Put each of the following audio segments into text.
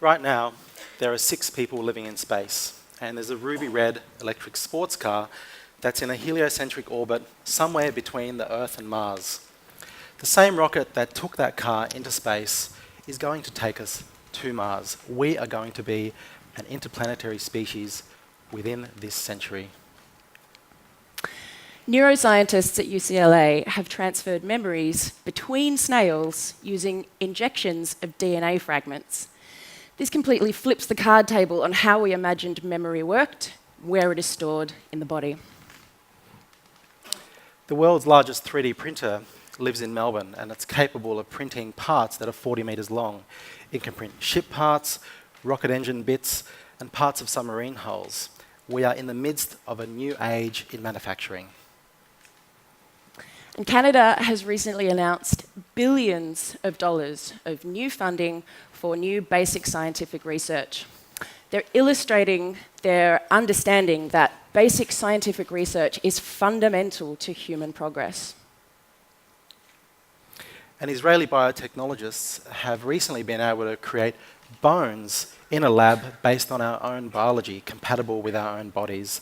Right now, there are 6 people living in space, and there's a ruby-red electric sports car that's in a heliocentric orbit somewhere between the Earth and Mars. The same rocket that took that car into space is going to take us to Mars. We are going to be an interplanetary species within this century. Neuroscientists at UCLA have transferred memories between snails using injections of DNA fragments. This completely flips the card table on how we imagined memory worked, where it is stored in the body. The world's largest 3D printer lives in Melbourne, and it's capable of printing parts that are 40 metres long. It can print ship parts, rocket engine bits, and parts of submarine hulls. We are in the midst of a new age in manufacturing. And Canada has recently announced billions of dollars of new funding for new basic scientific research. They're illustrating their understanding that basic scientific research is fundamental to human progress. And Israeli biotechnologists have recently been able to create bones in a lab based on our own biology, compatible with our own bodies.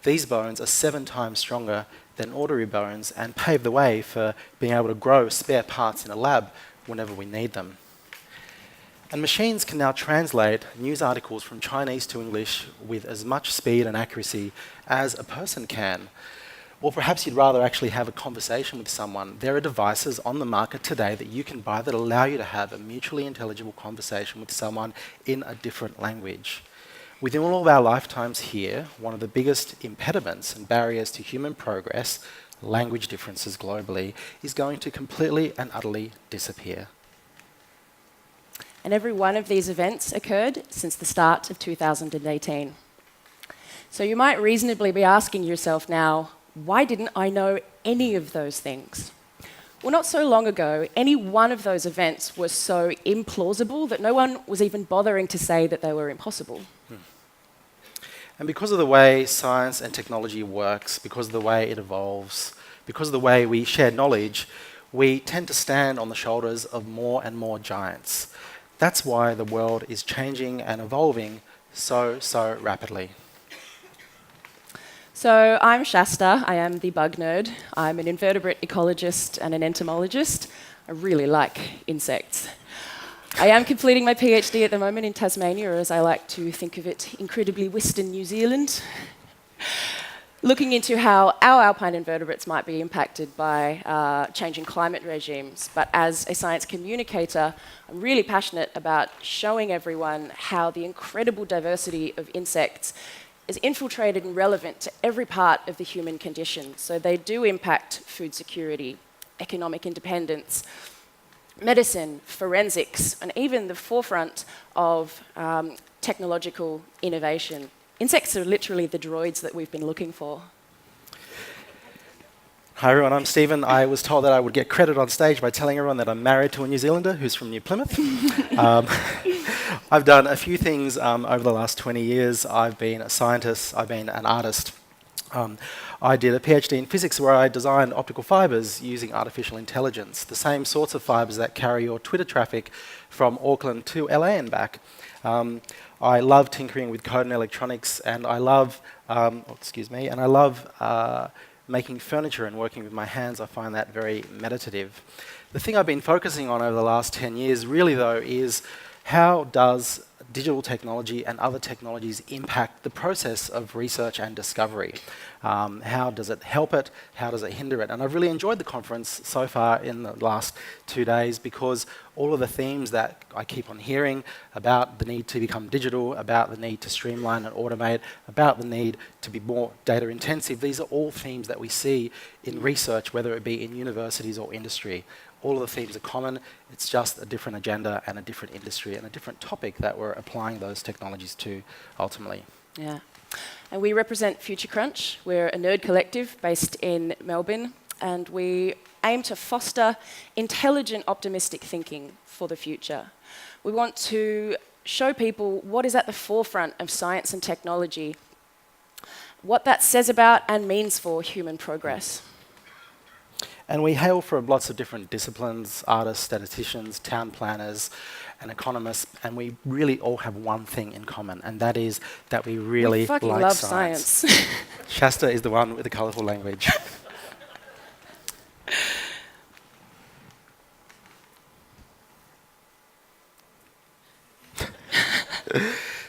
These bones are 7 times stronger than ordinary bones and pave the way for being able to grow spare parts in a lab whenever we need them. And machines can now translate news articles from Chinese to English with as much speed and accuracy as a person can. Or perhaps you'd rather actually have a conversation with someone. There are devices on the market today that you can buy that allow you to have a mutually intelligible conversation with someone in a different language. Within all of our lifetimes here, one of the biggest impediments and barriers to human progress, language differences globally, is going to completely and utterly disappear. And every one of these events occurred since the start of 2018. So you might reasonably be asking yourself now, why didn't I know any of those things? Well, not so long ago, any one of those events was so implausible that no one was even bothering to say that they were impossible. And because of the way science and technology works, because of the way it evolves, because of the way we share knowledge, we tend to stand on the shoulders of more and more giants. That's why the world is changing and evolving so rapidly. So I'm Shasta, I am the bug nerd. I'm an invertebrate ecologist and an entomologist. I really like insects. I am completing my PhD at the moment in Tasmania, or as I like to think of it, incredibly Western New Zealand, looking into how our alpine invertebrates might be impacted by changing climate regimes. But as a science communicator, I'm really passionate about showing everyone how the incredible diversity of insects is infiltrated and relevant to every part of the human condition. So they do impact food security, economic independence, medicine, forensics, and even the forefront of technological innovation. Insects are literally the droids that we've been looking for. Hi everyone, I'm Stephen. I was told that I would get credit on stage by telling everyone that I'm married to a New Zealander who's from New Plymouth. I've done a few things over the last 20 years. I've been a scientist, I've been an artist. I did a PhD in physics where I designed optical fibres using artificial intelligence, the same sorts of fibres that carry your Twitter traffic from Auckland to LA and back. I love tinkering with code and electronics, and I love, making furniture and working with my hands. I find that very meditative. The thing I've been focusing on over the last 10 years really though is how does digital technology and other technologies impact the process of research and discovery? How does it help it? How does it hinder it? And I've really enjoyed the conference so far in the last 2 days because all of the themes that I keep on hearing about the need to become digital, about the need to streamline and automate, about the need to be more data intensive, these are all themes that we see in research, whether it be in universities or industry. All of the themes are common, it's just a different agenda and a different industry and a different topic that we're applying those technologies to ultimately. Yeah. And we represent Future Crunch. We're a nerd collective based in Melbourne, and we aim to foster intelligent, optimistic thinking for the future. We want to show people what is at the forefront of science and technology, what that says about and means for human progress. And we hail from lots of different disciplines: artists, statisticians, town planners, and economists, and we really all have one thing in common, and that is that we really fucking like love science. science. Shasta is the one with the colourful language.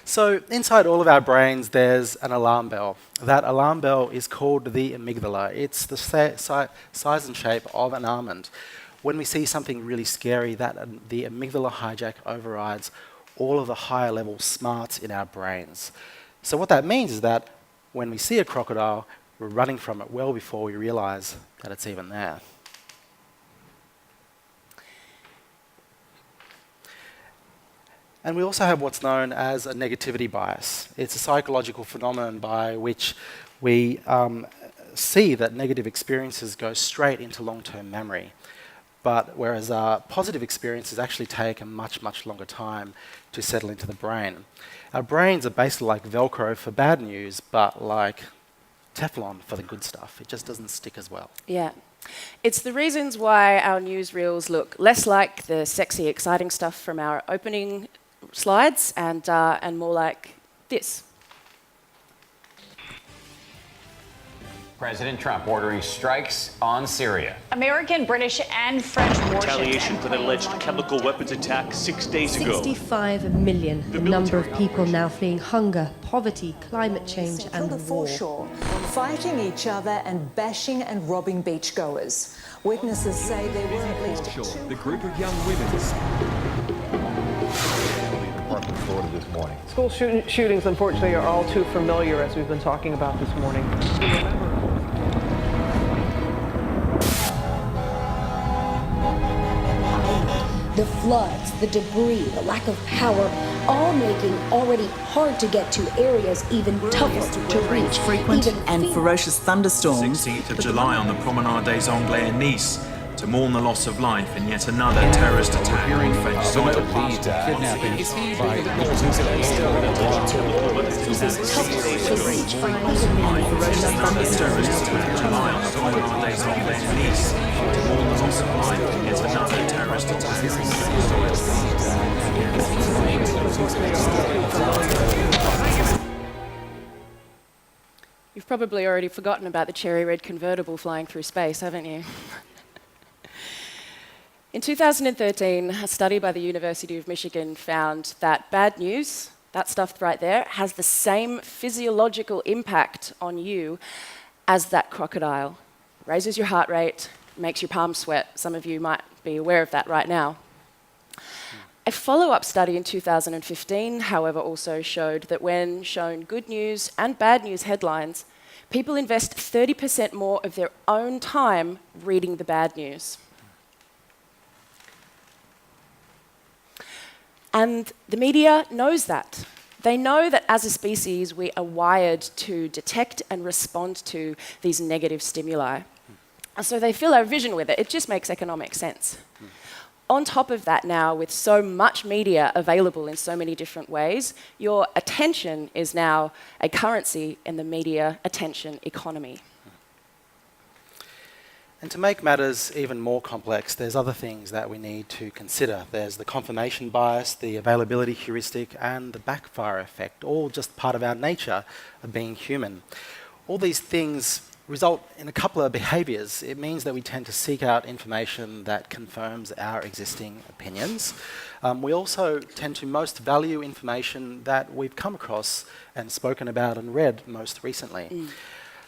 So inside all of our brains, there's an alarm bell. That alarm bell is called the amygdala. It's the size and shape of an almond. When we see something really scary, the amygdala hijack overrides all of the higher level smarts in our brains. So what that means is that when we see a crocodile, we're running from it well before we realize that it's even there. And we also have what's known as a negativity bias. It's a psychological phenomenon by which we see that negative experiences go straight into long-term memory. But whereas positive experiences actually take a much, much longer time to settle into the brain. Our brains are basically like Velcro for bad news, but like Teflon for the good stuff. It just doesn't stick as well. Yeah. It's the reasons why our newsreels look less like the sexy, exciting stuff from our opening slides and more like this. President Trump ordering strikes on Syria. American, British, and French warships. Retaliation for the alleged chemical weapons attack 6 days ago. 65 million, the number of people now fleeing hunger, poverty, climate change, and the war. foreshore, fighting each other and bashing and robbing beachgoers. Witnesses say there were at least two. The group of young women. Florida this morning. School shootings, unfortunately, are all too familiar, as we've been talking about this morning. The floods, the debris, the lack of power, all making already hard to get to areas even tougher to reach. Frequent and ferocious thunderstorms. 16th of July on the Promenade des Anglais in Nice, to mourn the loss of life in yet another terrorist attack on French soil. You've probably already forgotten about the cherry red convertible flying through space, haven't you? In 2013, a study by the University of Michigan found that bad news, that stuff right there, has the same physiological impact on you as that crocodile. Raises your heart rate, makes your palms sweat. Some of you might be aware of that right now. A follow-up study in 2015, however, also showed that when shown good news and bad news headlines, people invest 30% more of their own time reading the bad news. And the media knows that. They know that as a species, we are wired to detect and respond to these negative stimuli. And so they fill our vision with it. It just makes economic sense. On top of that now, with so much media available in so many different ways, your attention is now a currency in the media attention economy. And to make matters even more complex, there's other things that we need to consider. There's the confirmation bias, the availability heuristic, and the backfire effect, all just part of our nature of being human. All these things result in a couple of behaviours. It means that we tend to seek out information that confirms our existing opinions. We also tend to most value information that we've come across and spoken about and read most recently.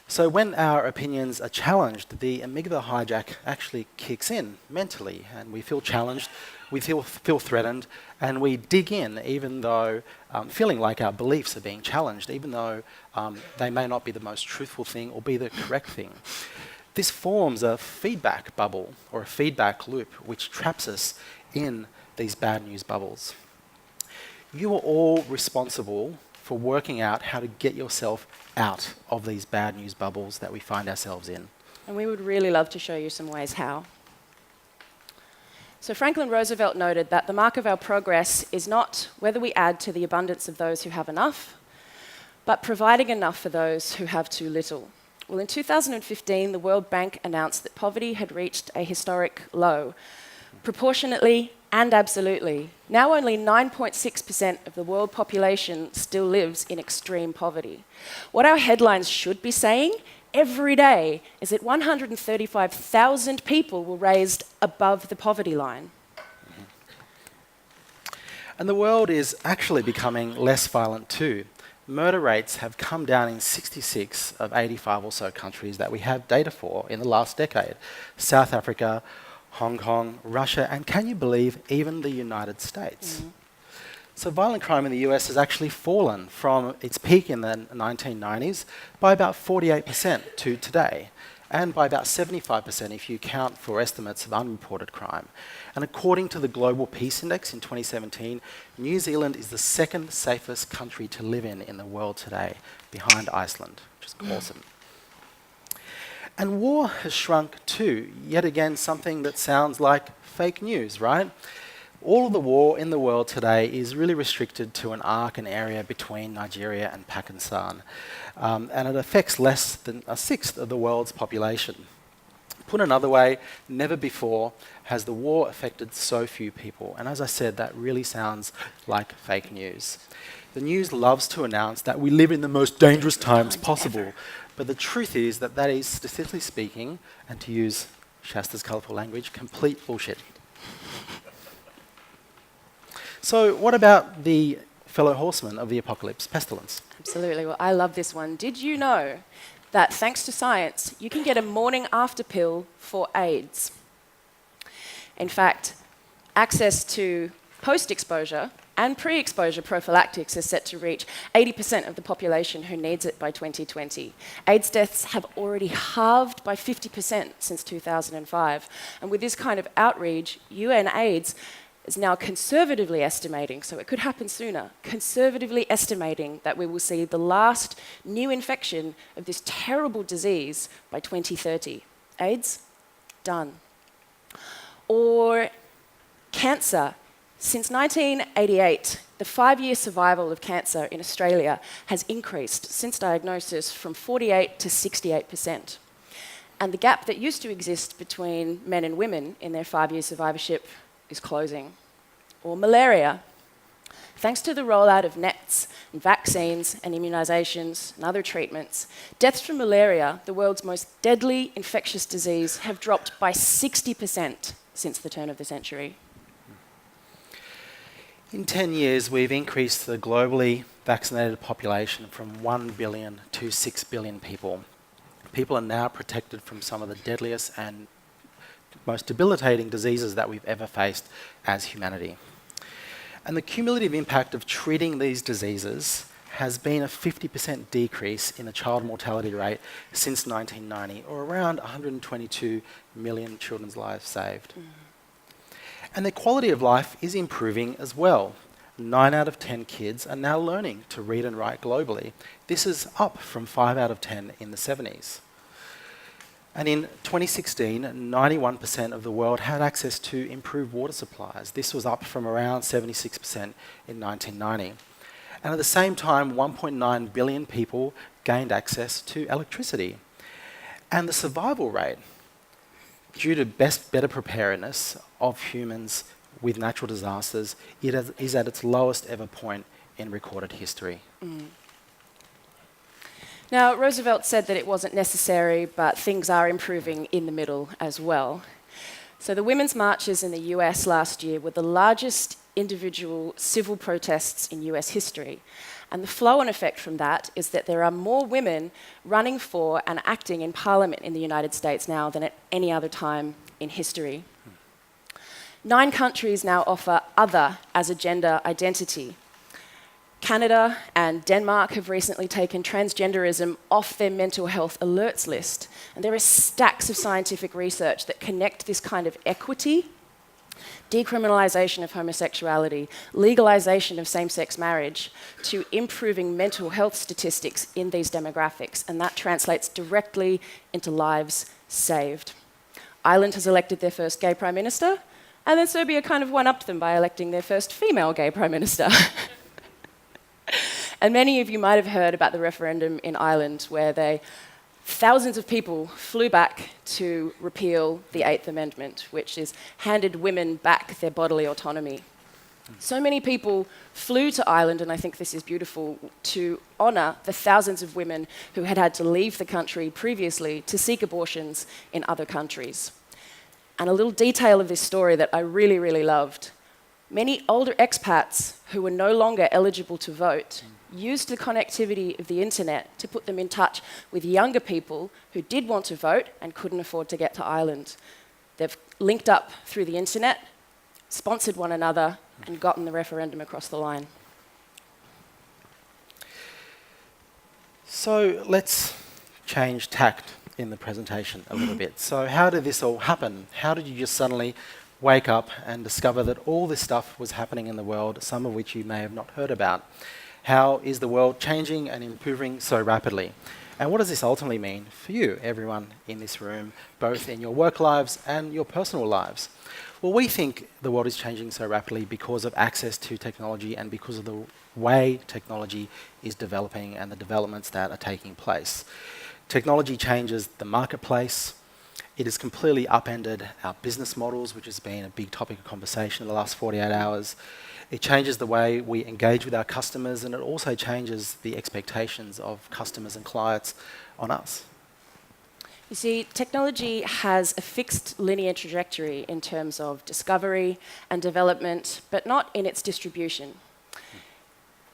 So when our opinions are challenged, the amygdala hijack actually kicks in mentally, and we feel challenged, we feel threatened, and we dig in even though feeling like our beliefs are being challenged, even though they may not be the most truthful thing or be the correct thing. This forms a feedback bubble or a feedback loop which traps us in these bad news bubbles. You are all responsible for working out how to get yourself out of these bad news bubbles that we find ourselves in. And we would really love to show you some ways how. So Franklin Roosevelt noted that the mark of our progress is not whether we add to the abundance of those who have enough, but providing enough for those who have too little. Well, in 2015, the World Bank announced that poverty had reached a historic low, proportionately and absolutely. Now only 9.6% of the world population still lives in extreme poverty. What our headlines should be saying every day is that 135,000 people were raised above the poverty line. And the world is actually becoming less violent too. Murder rates have come down in 66 of 85 or so countries that we have data for in the last decade. South Africa, Hong Kong, Russia, and can you believe even the United States? So violent crime in the US has actually fallen from its peak in the 1990s by about 48% to today, and by about 75% if you count for estimates of unreported crime. And according to the Global Peace Index in 2017, New Zealand is the second safest country to live in the world today, behind Iceland, which is awesome. And war has shrunk too, yet again something that sounds like fake news, right? All of the war in the world today is really restricted to an area between Nigeria and Pakistan, and it affects less than a sixth of the world's population. Put another way, never before has the war affected so few people, and as I said, that really sounds like fake news. The news loves to announce that we live in the most dangerous times possible, but the truth is that that is, statistically speaking, and to use Shasta's colourful language, complete bullshit. So what about the fellow horseman of the apocalypse, pestilence? Absolutely. Well, I love this one. Did you know that thanks to science, you can get a morning after pill for AIDS? In fact, access to post-exposure and pre-exposure prophylactics is set to reach 80% of the population who needs it by 2020. AIDS deaths have already halved by 50% since 2005. And with this kind of outreach, UNAIDS is now conservatively estimating, so it could happen sooner, conservatively estimating that we will see the last new infection of this terrible disease by 2030. AIDS, done. Or cancer. Since 1988, the 5-year survival of cancer in Australia has increased since diagnosis from 48 to 68%. And the gap that used to exist between men and women in their 5-year survivorship is closing. Or malaria. Thanks to the rollout of nets and vaccines and immunisations and other treatments, deaths from malaria, the world's most deadly infectious disease, have dropped by 60% since the turn of the century. In 10 years, we've increased the globally vaccinated population from 1 billion to 6 billion people. People are now protected from some of the deadliest and most debilitating diseases that we've ever faced as humanity. And the cumulative impact of treating these diseases has been a 50% decrease in the child mortality rate since 1990, or around 122 million children's lives saved. And their quality of life is improving as well. 9 out of 10 kids are now learning to read and write globally. This is up from 5 out of 10 in the 70s. And in 2016, 91% of the world had access to improved water supplies. This was up from around 76% in 1990. And at the same time, 1.9 billion people gained access to electricity. And the survival rate, due to better preparedness of humans with natural disasters, is at its lowest ever point in recorded history. Now, Roosevelt said that it wasn't necessary, but things are improving in the middle as well. So the women's marches in the US last year were the largest individual civil protests in US history. And the flow-on effect from that is that there are more women running for and acting in Parliament in the United States now than at any other time in history. 9 countries now offer other as a gender identity. Canada and Denmark have recently taken transgenderism off their mental health alerts list. And there are stacks of scientific research that connect this kind of equity, decriminalisation of homosexuality, legalisation of same-sex marriage, to improving mental health statistics in these demographics. And that translates directly into lives saved. Ireland has elected their first gay prime minister, and then Serbia kind of one-upped them by electing their first female gay prime minister. And many of you might have heard about the referendum in Ireland where they thousands of people flew back to repeal the Eighth Amendment, which is handed women back their bodily autonomy. So many people flew to Ireland, and I think this is beautiful, to honour the thousands of women who had had to leave the country previously to seek abortions in other countries. And a little detail of this story that I really, really loved. Many older expats who were no longer eligible to vote used the connectivity of the internet to put them in touch with younger people who did want to vote and couldn't afford to get to Ireland. They've linked up through the internet, sponsored one another, and gotten the referendum across the line. So let's change tact in the presentation a little bit. So how did this all happen? How did you just suddenly wake up and discover that all this stuff was happening in the world, some of which you may have not heard about? How is the world changing and improving so rapidly? And what does this ultimately mean for you, everyone in this room, both in your work lives and your personal lives? Well, we think the world is changing so rapidly because of access to technology and because of the way technology is developing and the developments that are taking place. Technology changes the marketplace. It has completely upended our business models, which has been a big topic of conversation in the last 48 hours. It changes the way we engage with our customers, and it also changes the expectations of customers and clients on us. You see, technology has a fixed linear trajectory in terms of discovery and development, but not in its distribution.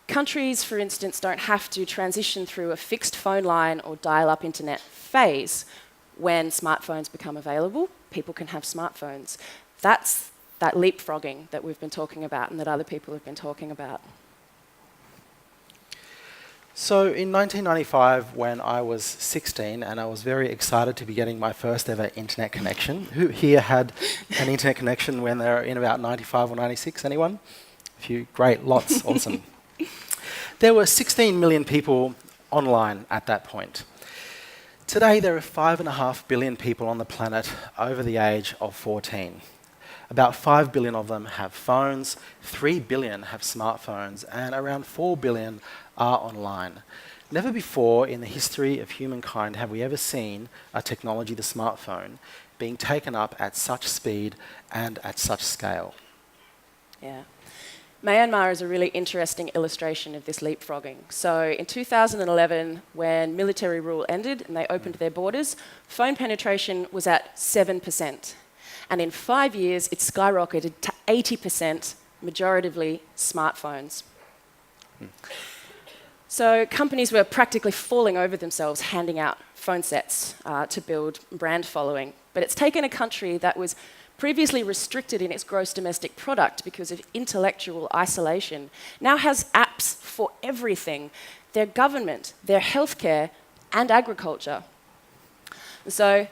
Countries, for instance, don't have to transition through a fixed phone line or dial-up internet phase. When smartphones become available, people can have smartphones. That's that leapfrogging that we've been talking about and that other people have been talking about. So in 1995, when I was 16 and I was very excited to be getting my first ever internet connection, who here had an internet connection when they were in about 95 or 96? Anyone? A few, great, lots, awesome. There were 16 million people online at that point. Today, there are 5.5 billion people on the planet over the age of 14. About 5 billion of them have phones, 3 billion have smartphones, and around 4 billion are online. Never before in the history of humankind have we ever seen a technology, the smartphone, being taken up at such speed and at such scale. Yeah. Myanmar is a really interesting illustration of this leapfrogging. So in 2011, when military rule ended and they opened their borders, phone penetration was at 7%. And in 5 years, it skyrocketed to 80%, majoritively smartphones. So companies were practically falling over themselves handing out phone sets to build brand following. But it's taken a country that was previously restricted in its gross domestic product because of intellectual isolation, now has apps for everything, their government, their healthcare, and agriculture. So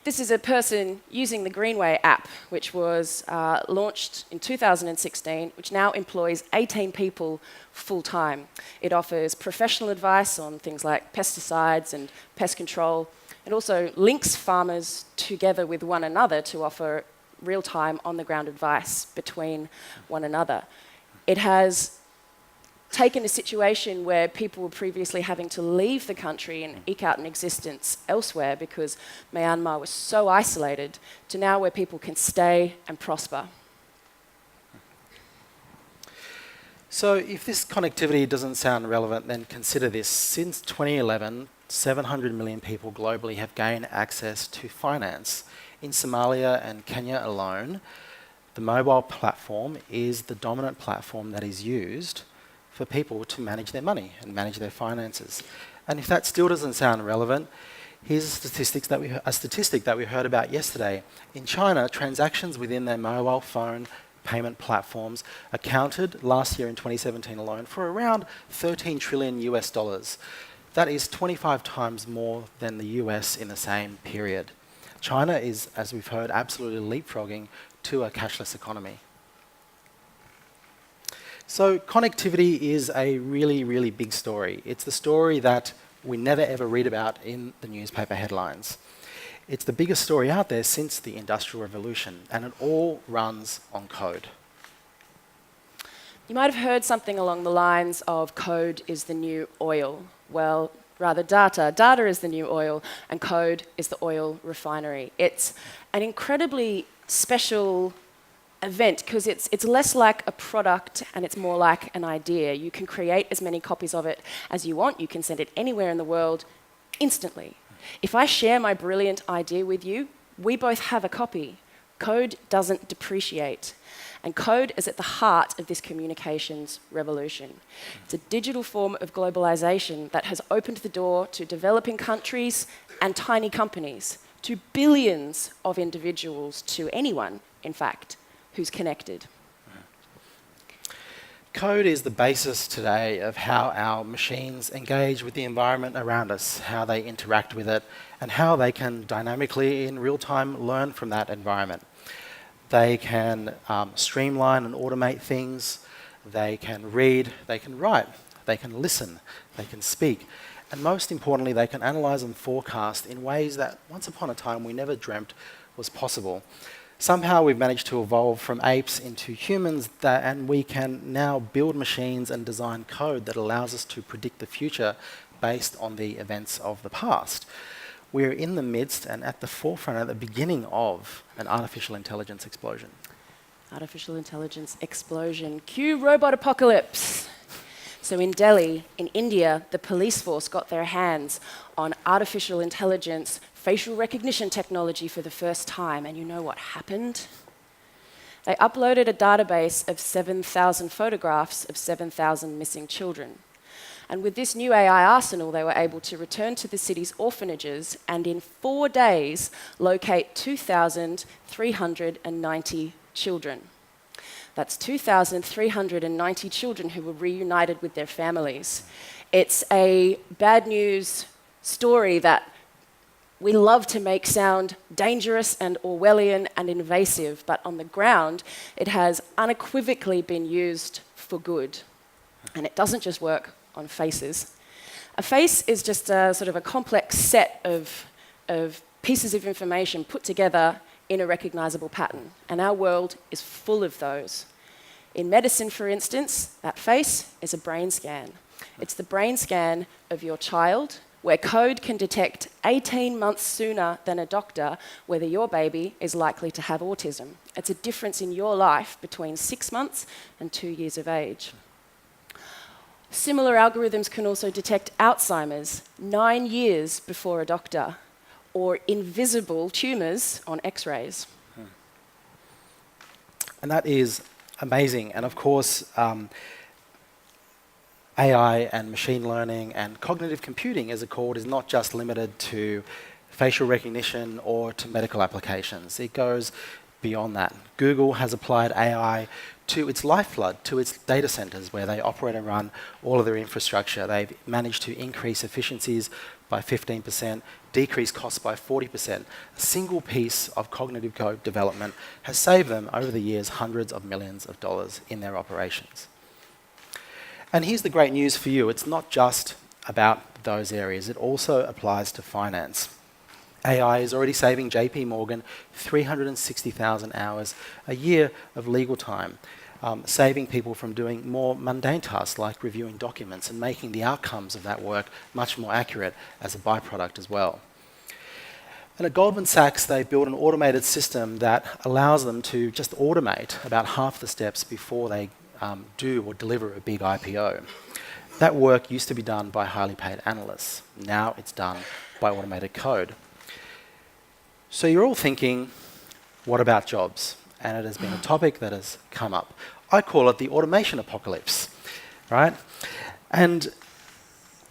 this is a person using the Greenway app, which was launched in 2016, which now employs 18 people full-time. It offers professional advice on things like pesticides and pest control. It also links farmers together with one another to offer real-time, on-the-ground advice between one another. It has taken a situation where people were previously having to leave the country and eke out an existence elsewhere because Myanmar was so isolated, to now where people can stay and prosper. So if this connectivity doesn't sound relevant, then consider this. Since 2011, 700 million people globally have gained access to finance. In Somalia and Kenya alone, the mobile platform is the dominant platform that is used for people to manage their money and manage their finances. And if that still doesn't sound relevant, here's a statistic that we heard about yesterday. In China, transactions within their mobile phone payment platforms accounted last year in 2017 alone for around 13 trillion US dollars. That is 25 times more than the US in the same period. China is, as we've heard, absolutely leapfrogging to a cashless economy. So connectivity is a really, really big story. It's the story that we never ever read about in the newspaper headlines. It's the biggest story out there since the Industrial Revolution, and it all runs on code. You might have heard something along the lines of code is the new oil. Well, rather data. Data is the new oil, and code is the oil refinery. It's an incredibly special event because it's less like a product and it's more like an idea. You can create as many copies of it as you want. You can send it anywhere in the world instantly. If I share my brilliant idea with you, we both have a copy. Code doesn't depreciate. And code is at the heart of this communications revolution. It's a digital form of globalization that has opened the door to developing countries and tiny companies, to billions of individuals, to anyone, in fact, who's connected. Code is the basis today of how our machines engage with the environment around us, how they interact with it, and how they can dynamically, in real time, learn from that environment. They can streamline and automate things. They can read, they can write, they can listen, they can speak. And most importantly, they can analyze and forecast in ways that once upon a time we never dreamt was possible. Somehow we've managed to evolve from apes into humans, and we can now build machines and design code that allows us to predict the future based on the events of the past. We're in the midst and at the forefront, at the beginning of an artificial intelligence explosion. Artificial intelligence explosion. Cue robot apocalypse. So in Delhi, in India, the police force got their hands on artificial intelligence facial recognition technology for the first time, and you know what happened? They uploaded a database of 7,000 photographs of 7,000 missing children. And with this new AI arsenal, they were able to return to the city's orphanages and in 4 days locate 2,390 children. That's 2,390 children who were reunited with their families. It's a bad news story that we love to make sound dangerous and Orwellian and invasive, but on the ground, it has unequivocally been used for good. And it doesn't just work on faces. A face is just a sort of a complex set of pieces of information put together in a recognizable pattern, and our world is full of those. In medicine, for instance, that face is a brain scan. It's the brain scan of your child, where code can detect 18 months sooner than a doctor whether your baby is likely to have autism. It's a difference in your life between 6 months and 2 years of age. Similar algorithms can also detect Alzheimer's 9 years before a doctor, or invisible tumours on X-rays. And that is amazing. And of course, AI and machine learning and cognitive computing, as it's called, is not just limited to facial recognition or to medical applications. It goes beyond that. Google has applied AI to its lifeblood, to its data centers, where they operate and run all of their infrastructure. They've managed to increase efficiencies by 15%, decrease costs by 40%. A single piece of cognitive code development has saved them, over the years, hundreds of millions of dollars in their operations. And here's the great news for you. It's not just about those areas. It also applies to finance. AI is already saving JP Morgan 360,000 hours a year of legal time, saving people from doing more mundane tasks like reviewing documents and making the outcomes of that work much more accurate as a byproduct as well. And at Goldman Sachs, they built an automated system that allows them to just automate about half the steps before they do or deliver a big IPO. That work used to be done by highly paid analysts. Now it's done by automated code. So you're all thinking, what about jobs? And it has been a topic that has come up. I call it the automation apocalypse, right? And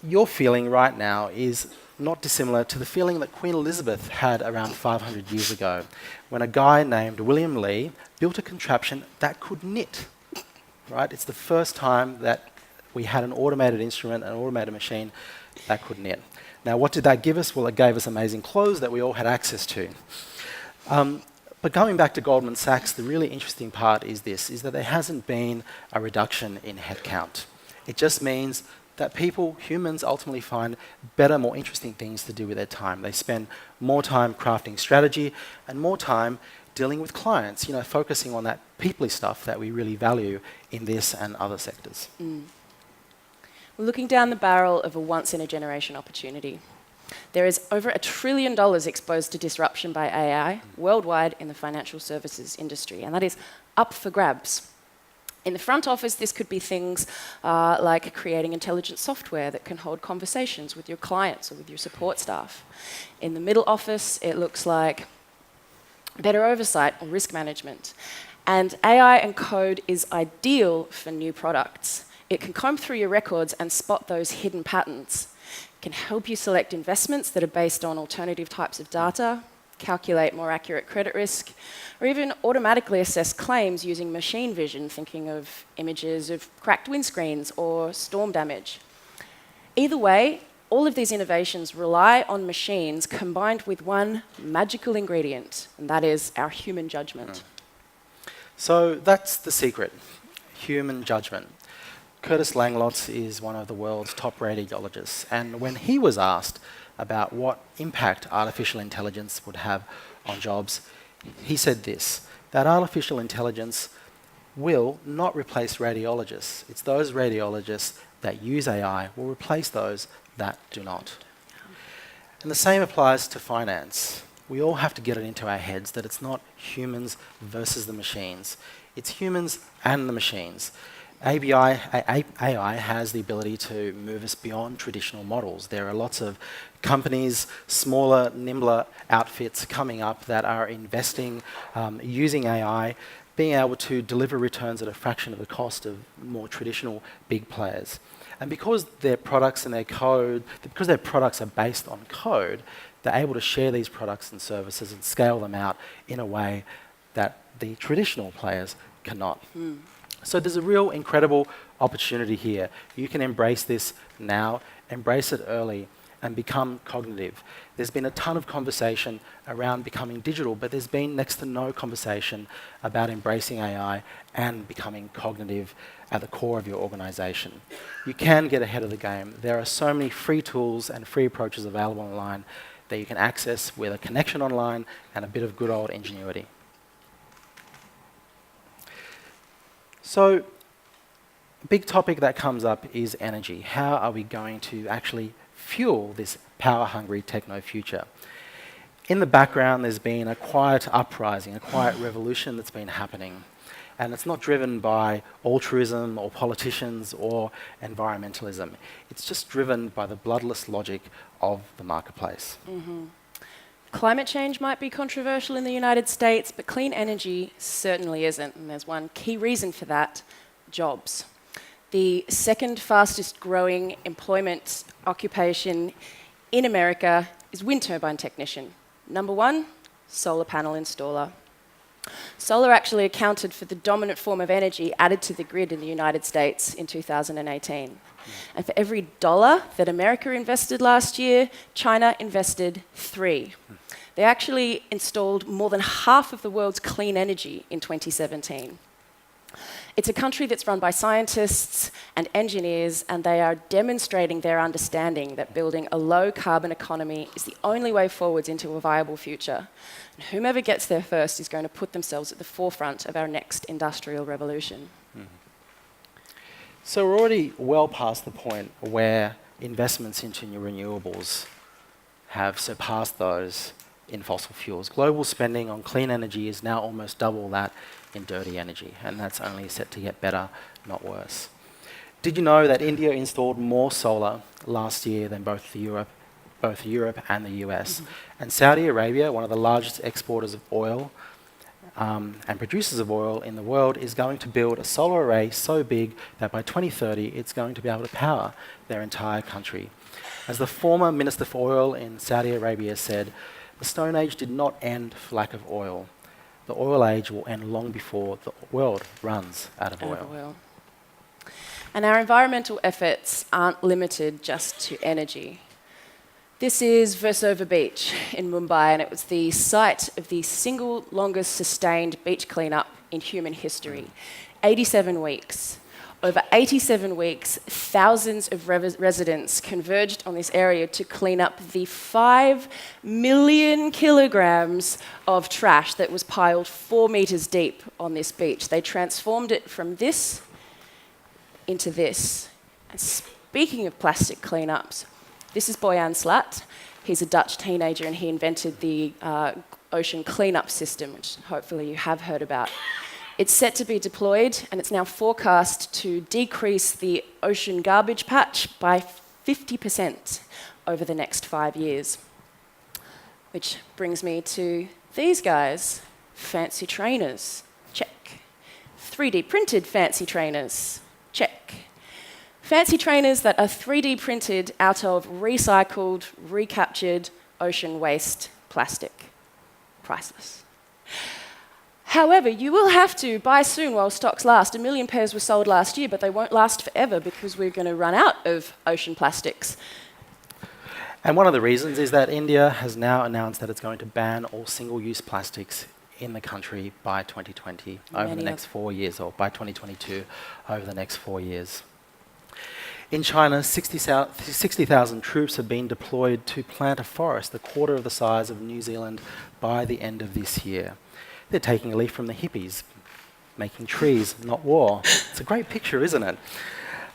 your feeling right now is not dissimilar to the feeling that Queen Elizabeth had around 500 years ago, when a guy named William Lee built a contraption that could knit, right? It's the first time that we had an automated instrument, an automated machine that could knit. Now, what did that give us? Well, it gave us amazing clothes that we all had access to. But going back to Goldman Sachs, the really interesting part is this, is that there hasn't been a reduction in headcount. It just means that people, humans, ultimately find better, more interesting things to do with their time. They spend more time crafting strategy and more time dealing with clients, focusing on that peoply stuff that we really value in this and other sectors. We're looking down the barrel of a once-in-a-generation opportunity. There is over $1 trillion exposed to disruption by AI worldwide in the financial services industry, and that is up for grabs. In the front office, this could be things like creating intelligent software that can hold conversations with your clients or with your support staff. In the middle office, it looks like better oversight or risk management. And AI and code is ideal for new products. It can comb through your records and spot those hidden patterns. It can help you select investments that are based on alternative types of data, calculate more accurate credit risk, or even automatically assess claims using machine vision, thinking of images of cracked windscreens or storm damage. Either way, all of these innovations rely on machines combined with one magical ingredient, and that is our human judgment. So that's the secret, human judgment. Curtis Langlotz is one of the world's top radiologists, and when he was asked about what impact artificial intelligence would have on jobs, he said this, that artificial intelligence will not replace radiologists. It's those radiologists that use AI will replace those that do not. And the same applies to finance. We all have to get it into our heads that it's not humans versus the machines. It's humans and the machines. AI has the ability to move us beyond traditional models. There are lots of companies, smaller, nimbler outfits coming up that are investing, using AI, being able to deliver returns at a fraction of the cost of more traditional big players. And because their products and their code, because their products are based on code, they're able to share these products and services and scale them out in a way that the traditional players cannot. So there's a real incredible opportunity here. You can embrace this now, embrace it early, and become cognitive. There's been a ton of conversation around becoming digital, but there's been next to no conversation about embracing AI and becoming cognitive at the core of your organization. You can get ahead of the game. There are so many free tools and free approaches available online that you can access with a connection online and a bit of good old ingenuity. So, a big topic that comes up is energy. How are we going to actually fuel this power-hungry techno-future? In the background, there's been a quiet uprising, a quiet revolution that's been happening. And it's not driven by altruism or politicians or environmentalism. It's just driven by the bloodless logic of the marketplace. Climate change might be controversial in the United States, but clean energy certainly isn't. And there's one key reason for that, jobs. The second fastest growing employment occupation in America is wind turbine technician. Number one, solar panel installer. Solar actually accounted for the dominant form of energy added to the grid in the United States in 2018. And for every dollar that America invested last year, China invested $3. They actually installed more than half of the world's clean energy in 2017. It's a country that's run by scientists and engineers, and they are demonstrating their understanding that building a low-carbon economy is the only way forwards into a viable future. And whomever gets there first is going to put themselves at the forefront of our next industrial revolution. So we're already well past the point where investments into new renewables have surpassed those in fossil fuels. Global spending on clean energy is now almost double that in dirty energy, and that's only set to get better, not worse. Did you know that India installed more solar last year than both Europe and the US? And Saudi Arabia, one of the largest exporters of oil and producers of oil in the world, is going to build a solar array so big that by 2030 it's going to be able to power their entire country. As the former Minister for Oil in Saudi Arabia said, the Stone Age did not end for lack of oil. The oil age will end long before the world runs out of oil. And our environmental efforts aren't limited just to energy. This is Versova Beach in Mumbai, and it was the site of the single longest sustained beach cleanup in human history. 87 weeks. Over 87 weeks, thousands of residents converged on this area to clean up the 5 million kilograms of trash that was piled 4 meters deep on this beach. They transformed it from this into this. Speaking of plastic cleanups, this is Boyan Slat. He's a Dutch teenager and he invented the ocean cleanup system, which hopefully you have heard about. It's set to be deployed and it's now forecast to decrease the ocean garbage patch by 50% over the next 5 years. Which brings me to these guys, fancy trainers, check. 3D printed fancy trainers, check. Fancy trainers that are 3D printed out of recycled, recaptured ocean waste plastic. Priceless. However, you will have to buy soon while stocks last. 1 million pairs were sold last year, but they won't last forever because we're going to run out of ocean plastics. And one of the reasons is that India has now announced that it's going to ban all single-use plastics in the country by 2020, over the next 4 years, or by 2022, over the next 4 years. In China, 60,000 troops have been deployed to plant a forest a quarter of the size of New Zealand by the end of this year. They're taking a leaf from the hippies, making trees, not war. It's a great picture, isn't it?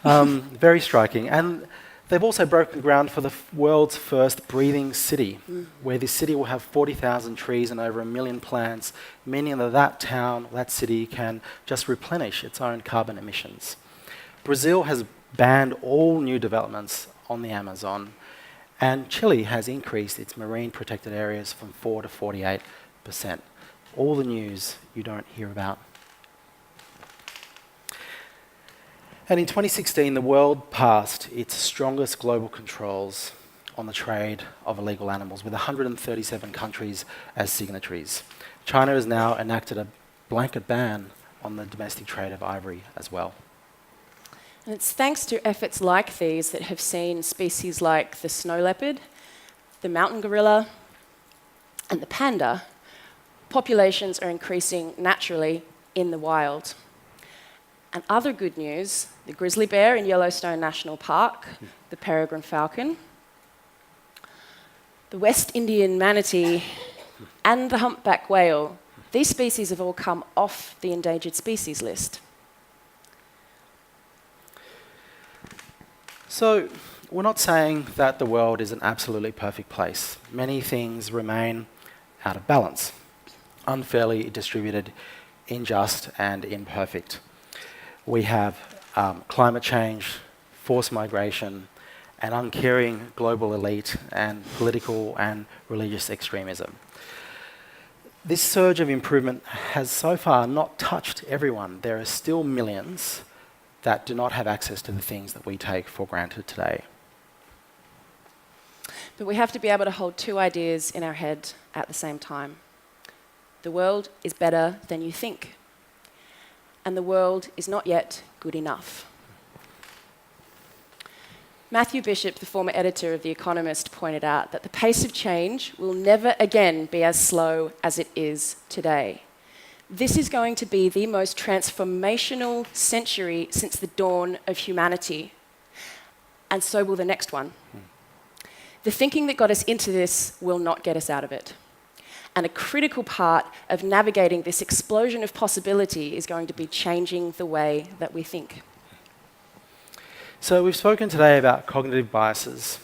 Very striking. And they've also broken ground for the world's first breathing city, where this city will have 40,000 trees and over 1 million plants, meaning that that town, that city, can just replenish its own carbon emissions. Brazil has banned all new developments on the Amazon, and Chile has increased its marine protected areas from 4 to 48%. All the news you don't hear about. And in 2016, the world passed its strongest global controls on the trade of illegal animals, with 137 countries as signatories. China has now enacted a blanket ban on the domestic trade of ivory as well. And it's thanks to efforts like these that have seen species like the snow leopard, the mountain gorilla, and the panda, populations are increasing naturally in the wild. And other good news, the grizzly bear in Yellowstone National Park, the peregrine falcon, the West Indian manatee, and the humpback whale, these species have all come off the endangered species list. So, we're not saying that the world is an absolutely perfect place. Many things remain out of balance, unfairly distributed, unjust, and imperfect. We have climate change, forced migration, an uncaring global elite, and political and religious extremism. This surge of improvement has so far not touched everyone. There are still millions that do not have access to the things that we take for granted today. But we have to be able to hold two ideas in our head at the same time. The world is better than you think, and the world is not yet good enough. Matthew Bishop, the former editor of The Economist, pointed out that the pace of change will never again be as slow as it is today. This is going to be the most transformational century since the dawn of humanity, and so will the next one. The thinking that got us into this will not get us out of it. And a critical part of navigating this explosion of possibility is going to be changing the way that we think. So we've spoken today about cognitive biases.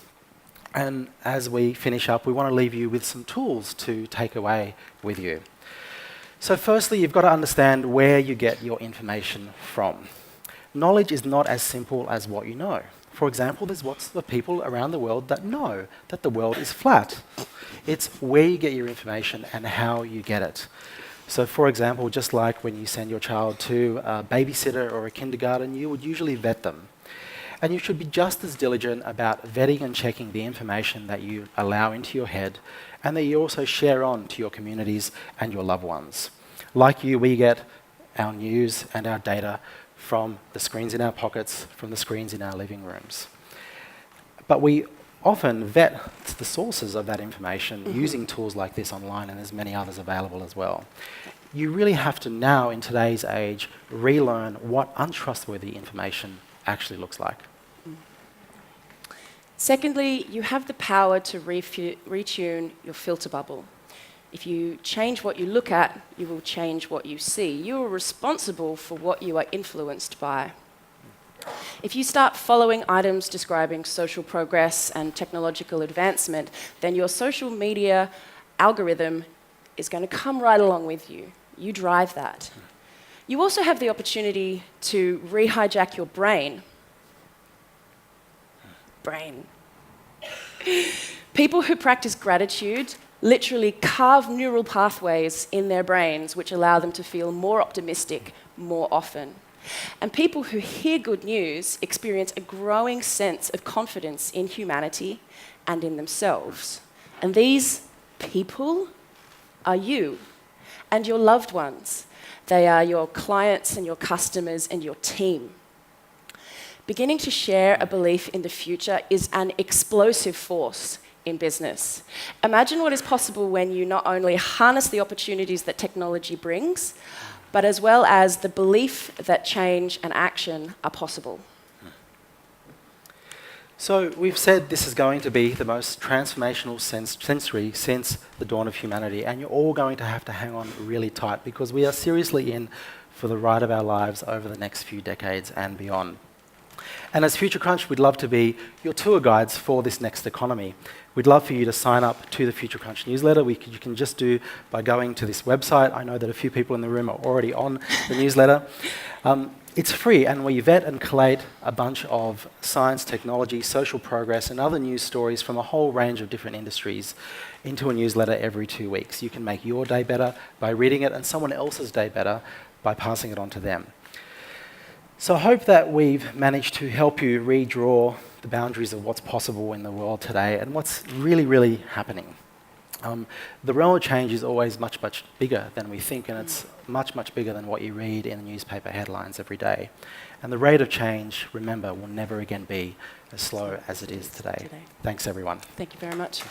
And as we finish up, we want to leave you with some tools to take away with you. So firstly, you've got to understand where you get your information from. Knowledge is not as simple as what you know. For example, there's lots of people around the world that know that the world is flat. It's where you get your information and how you get it. So for example, just like when you send your child to a babysitter or a kindergarten, you would usually vet them. And you should be just as diligent about vetting and checking the information that you allow into your head and that you also share on to your communities and your loved ones. Like you, we get our news and our data from the screens in our pockets, from the screens in our living rooms. But we often vet the sources of that information using tools like this online, and there's many others available as well. You really have to now, in today's age, relearn what untrustworthy information actually looks like. Secondly, you have the power to retune your filter bubble. If you change what you look at, you will change what you see. You are responsible for what you are influenced by. If you start following items describing social progress and technological advancement, then your social media algorithm is going to come right along with you. You drive that. You also have the opportunity to re-hijack your brain. People who practice gratitude literally carve neural pathways in their brains which allow them to feel more optimistic more often. And people who hear good news experience a growing sense of confidence in humanity and in themselves. And these people are you and your loved ones. They are your clients and your customers and your team. Beginning to share a belief in the future is an explosive force in business. Imagine what is possible when you not only harness the opportunities that technology brings, but as well as the belief that change and action are possible. So we've said this is going to be the most transformational century since the dawn of humanity, and you're all going to have to hang on really tight because we are seriously in for the ride of our lives over the next few decades and beyond. And as Future Crunch, we'd love to be your tour guides for this next economy. We'd love for you to sign up to the Future Crunch newsletter. You can just do by going to this website. I know that a few people in the room are already on the newsletter. It's free, and we vet and collate a bunch of science, technology, social progress, and other news stories from a whole range of different industries into a newsletter every 2 weeks. You can make your day better by reading it and someone else's day better by passing it on to them. So I hope that we've managed to help you redraw the boundaries of what's possible in the world today and what's really, really happening. The realm of change is always much, much bigger than we think, and it's much, much bigger than what you read in the newspaper headlines every day. And the rate of change, remember, will never again be as slow as it is today. Thanks, everyone. Thank you very much.